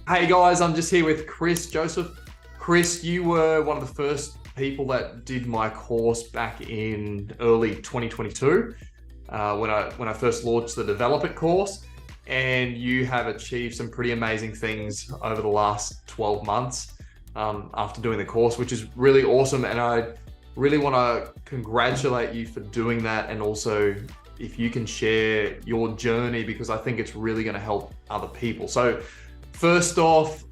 Hey guys, I'm just here with Chris Joseph. Chris, you were one of the first people that did my course back in early 2022 when I first launched the Develop It course, and you have achieved some pretty amazing things over the last 12 months after doing the course, which is really awesome. And I really want to congratulate you for doing that, and also if you can share your journey because I think it's really going to help other people. So first off,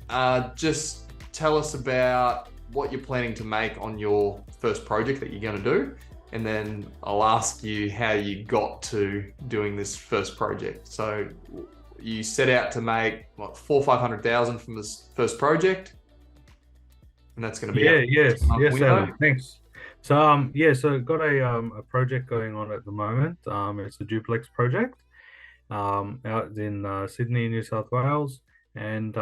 just tell us about what you're planning to make on your first project that you're going to do, and then I'll ask you how you got to doing this first project. So you set out to make what, 400,000 or 500,000 from this first project, and that's going to be a Yeah, yes, 2 month yes, window. Ali. Thanks. Yeah, so got a project going on at the moment. It's a duplex project out in Sydney, New South Wales, and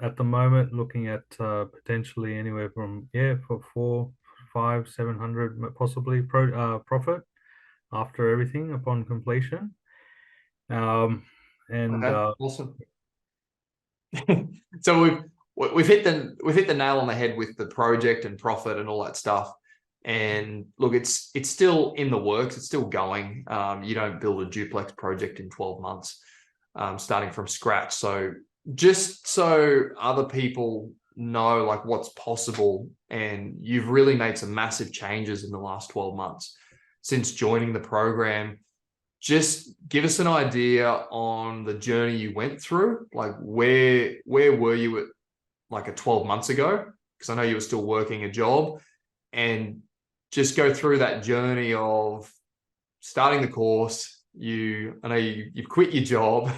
at the moment looking at potentially anywhere from for four, five, 700 possibly profit after everything upon completion. Um, and Okay, awesome. So we've hit the nail on the head with the project and profit and all that stuff. And look, it's still in the works. It's still going. You don't build a duplex project in 12 months, starting from scratch. So just so other people know like what's possible, and you've really made some massive changes in the last 12 months since joining the program. Just give us an idea on the journey you went through. Like where were you at like a 12 months ago? Because I know you were still working a job, and just go through that journey of starting the course. I know you've quit your job.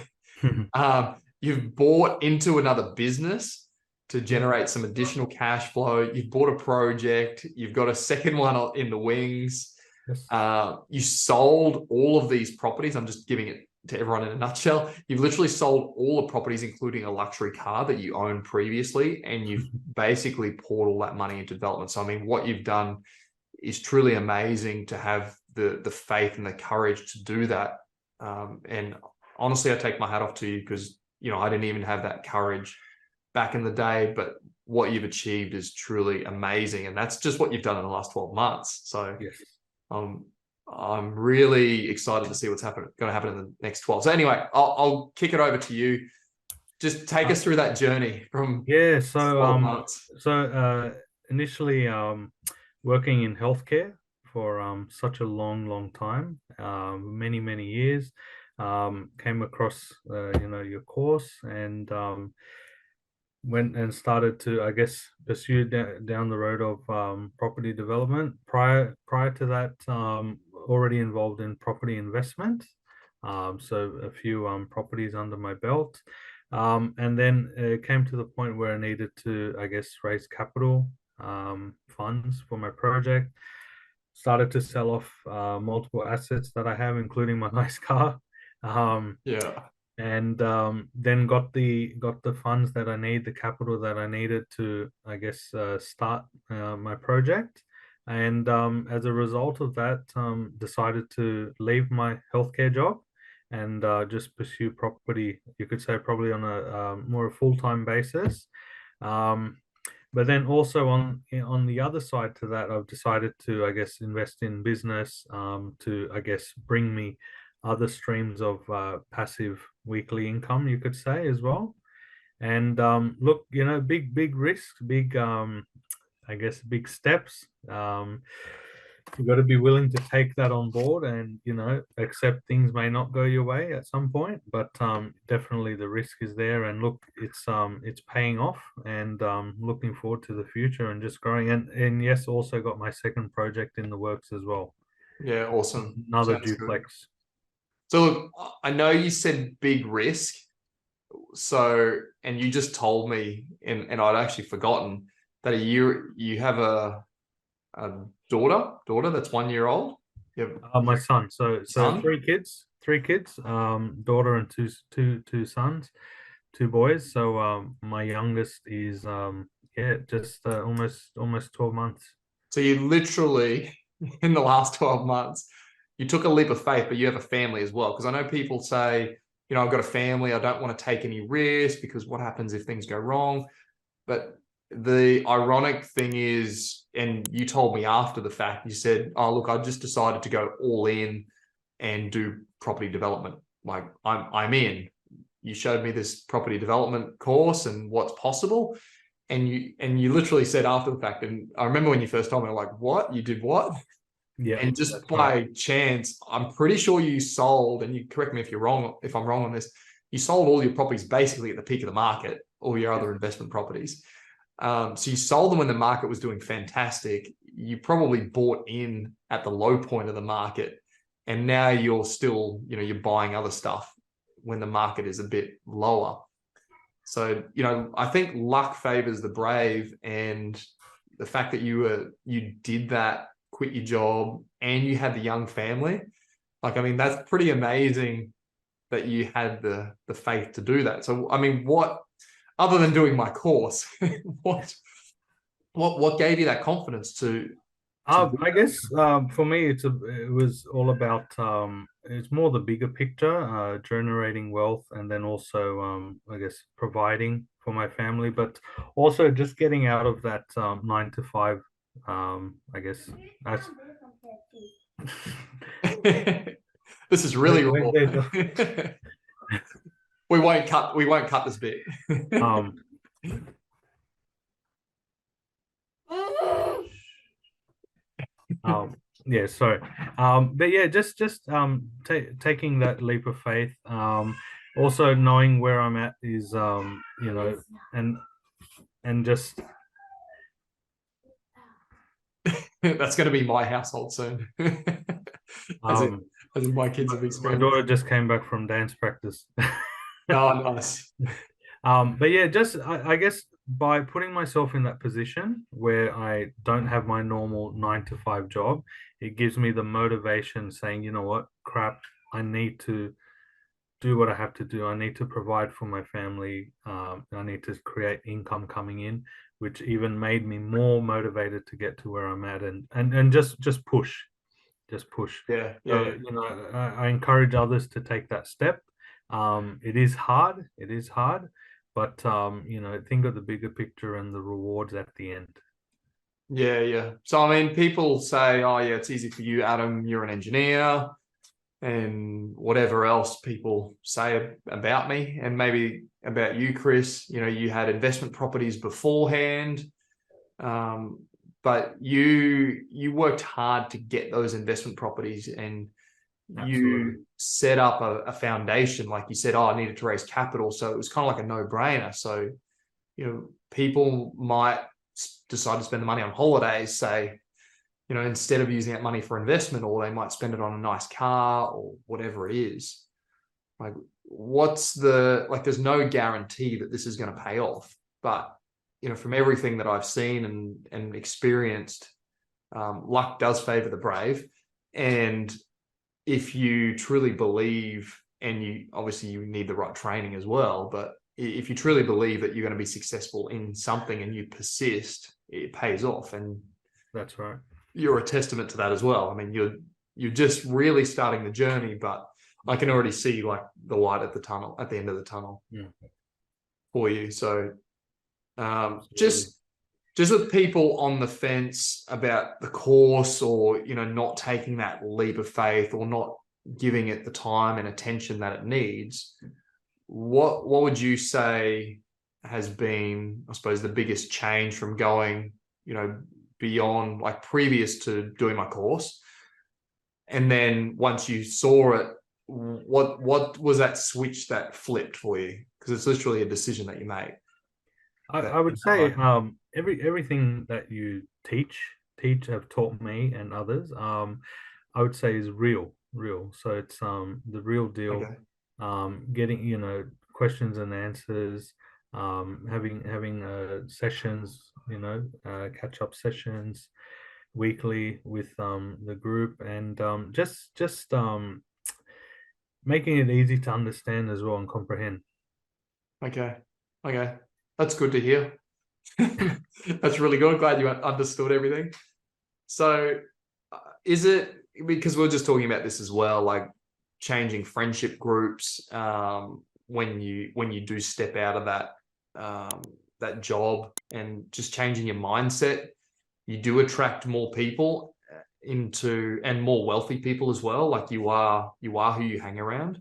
You've bought into another business to yeah, generate some additional cash flow. You've bought a project. You've got a second one in the wings. yes. You sold all of these properties. I'm just giving it to everyone in a nutshell. You've literally sold all the properties, including a luxury car that you owned previously, and you've basically poured all that money into development. So, I mean, what you've done is truly amazing to have the faith and the courage to do that. And honestly, I take my hat off to you because I didn't even have that courage back in the day, but what you've achieved is truly amazing, and that's just what you've done in the last 12 months. So Yes. um, I'm really excited to see what's going to happen in the next 12. So anyway, I'll kick it over to you. Just take Uh, us through that journey from yeah, so 12 um months. so initially working in healthcare for such a long time, many years. Came across your course and went and started to, I guess, pursue down the road of property development. Prior to that, already involved in property investment. So a few properties under my belt. And then it came to the point where I needed to, I guess, raise capital funds for my project. Started to sell off multiple assets that I have, including my nice car. Um, Yeah. and then got the funds that I need, the capital that I needed to, I guess, start my project. And as a result of that, decided to leave my healthcare job and just pursue property. You could say probably on a more a full-time basis. Um, but then also on the other side to that, I've decided to, I guess, invest in business to, I guess, bring me other streams of passive weekly income, you could say, as well. And look, big risks, big, I guess, big steps. You've got to be willing to take that on board and, accept things may not go your way at some point, but definitely the risk is there. And look, it's paying off, and looking forward to the future and just growing. And yes, also got my second project in the works as well. Yeah. Awesome. Another Sounds good. duplex. So look, I know you said big risk. So, and you just told me, and I'd actually forgotten that you have a daughter that's 1 year old. You have My son. So son. three kids, daughter and two sons, two boys. So my youngest is just almost 12 months. So you literally, in the last 12 months, you took a leap of faith, but you have a family as well. Because I know people say I've got a family. I don't want to take any risk because what happens if things go wrong? But the ironic thing is, and you told me after the fact, you said, oh, look, I just decided to go all in and do property development. Like I'm in. You showed me this property development course and what's possible. And you literally said after the fact, and I remember when you first told me, I'm like, what? You did what? Yeah. And just by chance, I'm pretty sure you sold, and you correct me if you're wrong, if I'm wrong on this, you sold all your properties basically at the peak of the market, all your other investment properties. So you sold them when the market was doing fantastic. You probably bought in at the low point of the market, and now you're still, you're buying other stuff when the market is a bit lower. So, I think luck favors the brave, and the fact that you did that, quit your job, and you had the young family, like, I mean, that's pretty amazing that you had the faith to do that. So, I mean, what, other than doing my course, what gave you that confidence to I guess for me, it was all about it's more the bigger picture, generating wealth, and then also I guess providing for my family, but also just getting out of that 9 to 5. I guess that's this is really raw. wait, We won't cut this bit. um yeah, sorry. But yeah, just taking that leap of faith. Also knowing where I'm at is and just That's going to be my household soon. as in my kids have my experienced. daughter just came back from dance practice. Oh, nice. But yeah, just I guess by putting myself in that position where I don't have my normal 9 to 5 job, it gives me the motivation saying, you know what, crap, I need to do what I have to do. I need to provide for my family. I need to create income coming in, which even made me more motivated to get to where I'm at, and just push, Yeah. So, I encourage others to take that step. It is hard. But think of the bigger picture and the rewards at the end. Yeah. So, I mean, people say, oh, yeah, it's easy for you, Adam. You're an engineer, and whatever else people say about me, and maybe about you, Chris. You had investment properties beforehand, but you worked hard to get those investment properties, and Absolutely. you set up a foundation. Like you said, oh, I needed to raise capital, so it was kind of like a no-brainer. So, people might decide to spend the money on holidays, say, instead of using that money for investment, or they might spend it on a nice car or whatever it is. Like, there's no guarantee that this is going to pay off, but from everything that I've seen and experienced, luck does favor the brave. And if you truly believe, and you need the right training as well, but if you truly believe that you're going to be successful in something and you persist, it pays off. And that's right. You're a testament to that as well. I mean, you're just really starting the journey, but I can already see like the light at the end of the tunnel for you. So just with people on the fence about the course, or not taking that leap of faith, or not giving it the time and attention that it needs, what would you say has been, I suppose, the biggest change from going beyond, like, previous to doing my course, and then once you saw it, what was that switch that flipped for you? Because it's literally a decision that you made. I would say everything that you teach have taught me and others, I would say is real. So it's the real deal. Okay. Getting questions and answers, having sessions, catch up sessions weekly with the group, and just making it easy to understand as well and comprehend. Okay. That's good to hear. That's really good. Glad you understood everything. So is it, because we're just talking about this as well, like, changing friendship groups, when you do step out of that job, and just changing your mindset, you do attract more people and more wealthy people as well. Like you are who you hang around.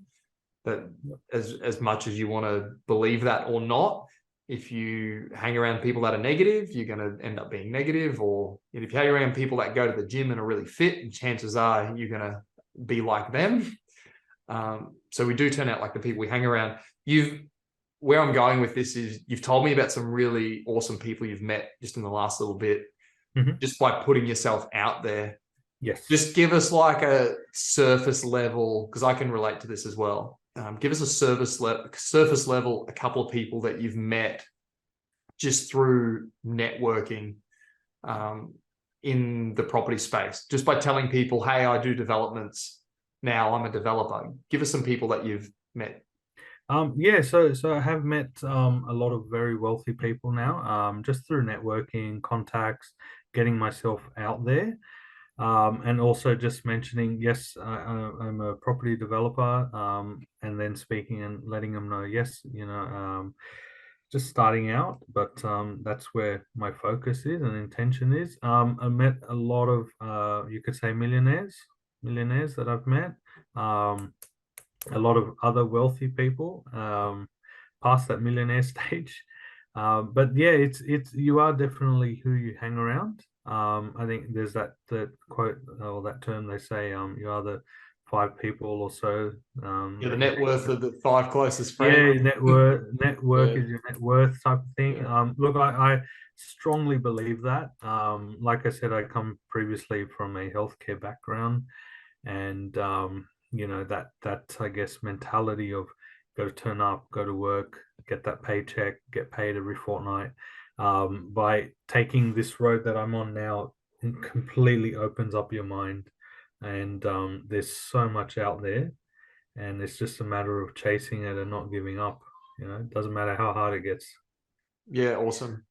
But as much as you want to believe that or not, if you hang around people that are negative, you're going to end up being negative. Or if you hang around people that go to the gym and are really fit, chances are you're going to be like them. So we do turn out like the people we hang around. Where I'm going with this is, you've told me about some really awesome people you've met just in the last little bit, just by putting yourself out there. Yes. Just give us like a surface level, because I can relate to this as well. Give us a surface level, a couple of people that you've met just through networking in the property space, just by telling people, hey, I do developments now, I'm a developer. Give us some people that you've met. Yeah, so I have met a lot of very wealthy people now, just through networking, contacts, getting myself out there. And also just mentioning, yes, I'm a property developer, and then speaking and letting them know, yes, just starting out, but that's where my focus is and intention is. I met a lot of, you could say, millionaires that I've met, a lot of other wealthy people, past that millionaire stage. But yeah, it's you are definitely who you hang around. I think there's that quote or that term they say, you are the 5 people or so. The net worth of the 5 closest Yeah, friends. network Yeah. is your net worth type of thing. Yeah. Look, I strongly believe that. Like I said, I come previously from a healthcare background, and that I guess mentality of go turn up, go to work, get that paycheck, get paid every fortnight. By taking this road that I'm on now, it completely opens up your mind, and there's so much out there, and it's just a matter of chasing it and not giving up. It doesn't matter how hard it gets. Yeah, awesome.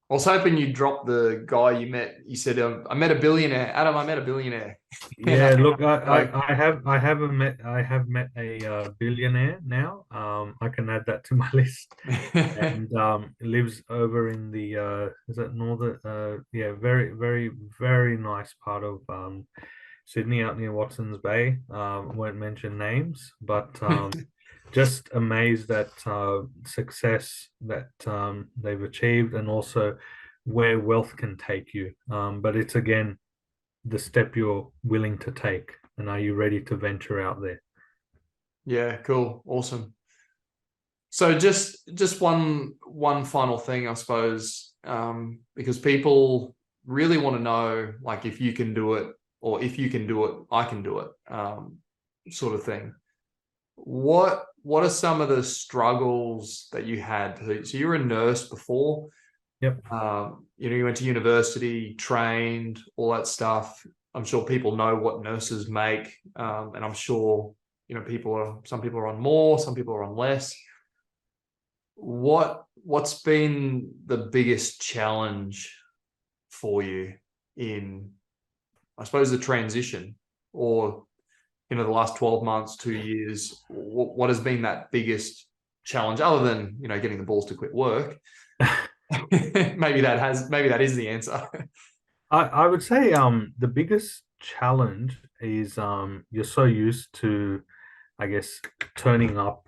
I was hoping you'd drop the guy you met. You said, I met a billionaire. Adam, I met a billionaire. Yeah, look, Like, I have met a billionaire now. I can add that to my list, and lives over in the is it northern? Yeah, very very very nice part of Sydney, out near Watson's Bay. Won't mention names, but just amazed at success that they've achieved, and also where wealth can take you. But it's again the step you're willing to take, and are you ready to venture out there? yeah, cool, awesome. So just one final thing, I suppose, because people really want to know, like, if you can do it, or if you can do it, I can do it, sort of thing. What are some of the struggles that you had? So you were a nurse before. Yep. You went to university, trained, all that stuff. I'm sure people know what nurses make, and I'm sure some people are on more, some people are on less. What's been the biggest challenge for you in, I suppose, the transition, or the last 12 months, 2 years? What has been that biggest challenge, other than getting the balls to quit work? maybe that is the answer. I would say the biggest challenge is you're so used to, I guess, turning up,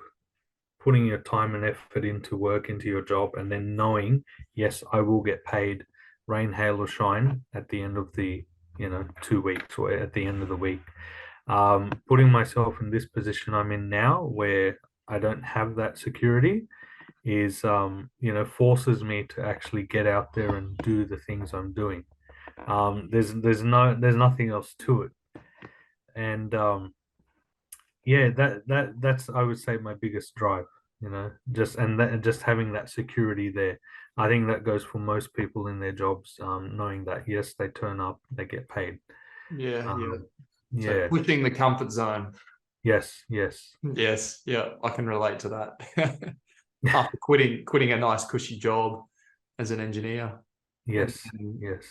putting your time and effort into work, into your job, and then knowing, yes, I will get paid rain, hail, or shine at the end of the 2 weeks, or at the end of the week. Putting myself in this position I'm in now, where I don't have that security, is forces me to actually get out there and do the things I'm doing. There's nothing else to it, and yeah, that's, I would say, my biggest drive. Just having that security there. I think that goes for most people in their jobs, knowing that, yes, they turn up, they get paid. Yeah, yeah. So Yeah. pushing the comfort zone. Yes. Yes, yeah, I can relate to that. After quitting a nice cushy job as an engineer. Yes. and, Yes.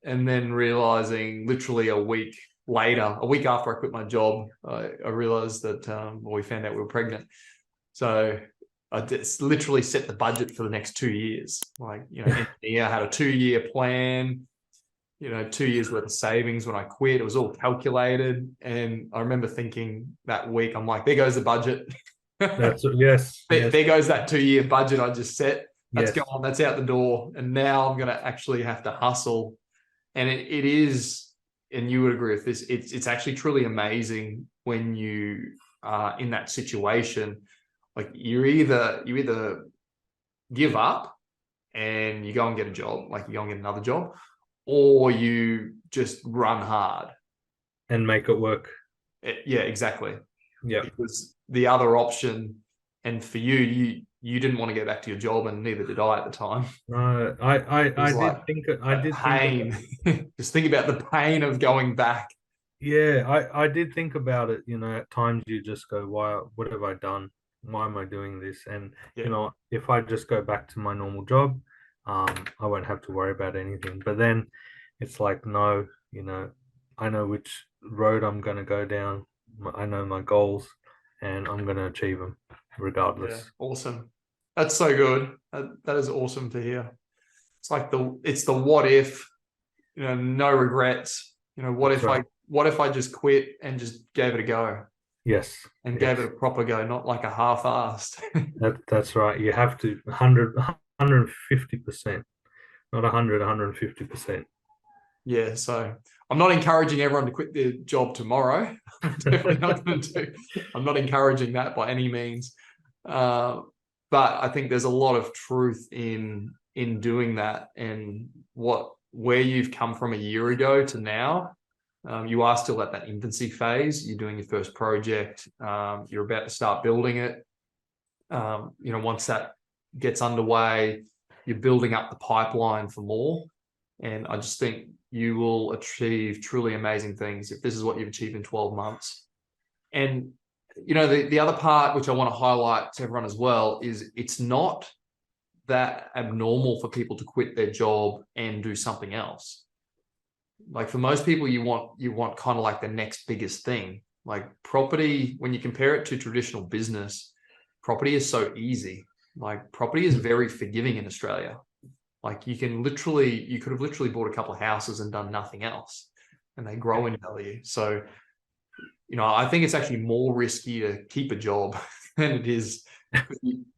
and then realizing literally a week later, a week after I quit my job, I realized that we found out we were pregnant. So I just literally set the budget for the next 2 years. Like, you know, I had a 2-year plan, you know, 2 years worth of savings when I quit. It was all calculated. And I remember thinking that week, I'm like, there goes the budget. Yes. There goes that 2-year budget I just set. That's Yes. gone. That's out the door. And now I'm going to actually have to hustle. And it is, and you would agree with this, it's actually truly amazing when you are in that situation. Like you either give up and you go and get a job, like you go and get another job, or you just run hard and make it work. Yeah, exactly. Yeah. Because the other option, and for you didn't want to get back to your job, and neither did I at the time. No, I did think pain. Just think about the pain of going back. Yeah, I did think about it. You know, at times you just go, "Why? What have I done? Why am I doing this?" And you know, if I just go back to my normal job, I won't have to worry about anything. But then it's like, no, you know, I know which road I'm going to go down. I know my goals, and I'm going to achieve them regardless. Yeah, awesome. That's so good. That is awesome to hear. It's like it's the what if, you know, no regrets. You know, what if I just quit and just gave it a go? Yes. And gave it a proper go, not like a half-assed. That's right. You have to 150%, not 100, 150%. Yeah, so I'm not encouraging everyone to quit their job tomorrow. I'm definitely not going to. I'm not encouraging that by any means. But I think there's a lot of truth in doing that, and where you've come from a year ago to now. You are still at that infancy phase. You're doing your first project. You're about to start building it. You know, once that gets underway, you're building up the pipeline for more. And I just think you will achieve truly amazing things if this is what you've achieved in 12 months. And, you know, the other part, which I want to highlight to everyone as well, is it's not that abnormal for people to quit their job and do something else. Like for most people, you want kind of like the next biggest thing. Like property, when you compare it to traditional business, property is so easy. Like property is very forgiving in Australia. Like you could have literally bought a couple of houses and done nothing else, and they grow in value. So, you know, I think it's actually more risky to keep a job than it is.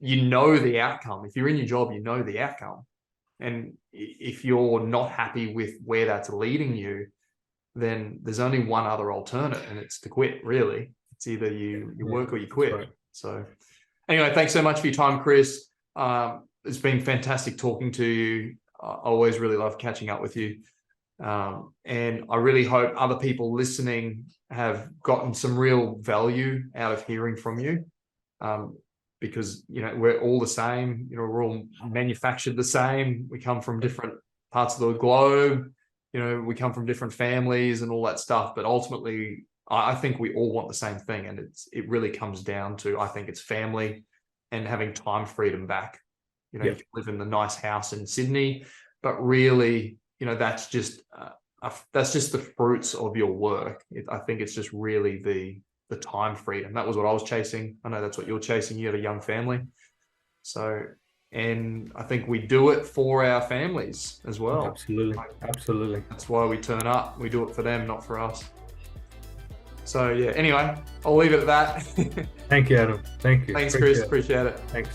You know the outcome. If you're in your job, you know the outcome. And if you're not happy with where that's leading you, then there's only one other alternate, and it's to quit, really. It's either you work or you quit. Right. So anyway, thanks so much for your time, Chris. It's been fantastic talking to you. I always really love catching up with you. And I really hope other people listening have gotten some real value out of hearing from you. Because, you know, we're all the same, you know, we're all manufactured the same. We come from different parts of the globe, you know, we come from different families and all that stuff. But ultimately, I think we all want the same thing. And it really comes down to, I think it's family and having time freedom back. You know, you can live in the nice house in Sydney, but really, you know, that's just the fruits of your work. I think it's just really the time freedom. That was what I was chasing. I know that's what you're chasing. You had a young family. So, and I think we do it for our families as well. Absolutely. Absolutely. That's why we turn up. We do it for them, not for us. So yeah, anyway, I'll leave it at that. Thank you, Adam. Thank you. Thanks, Chris. Appreciate it. Thanks.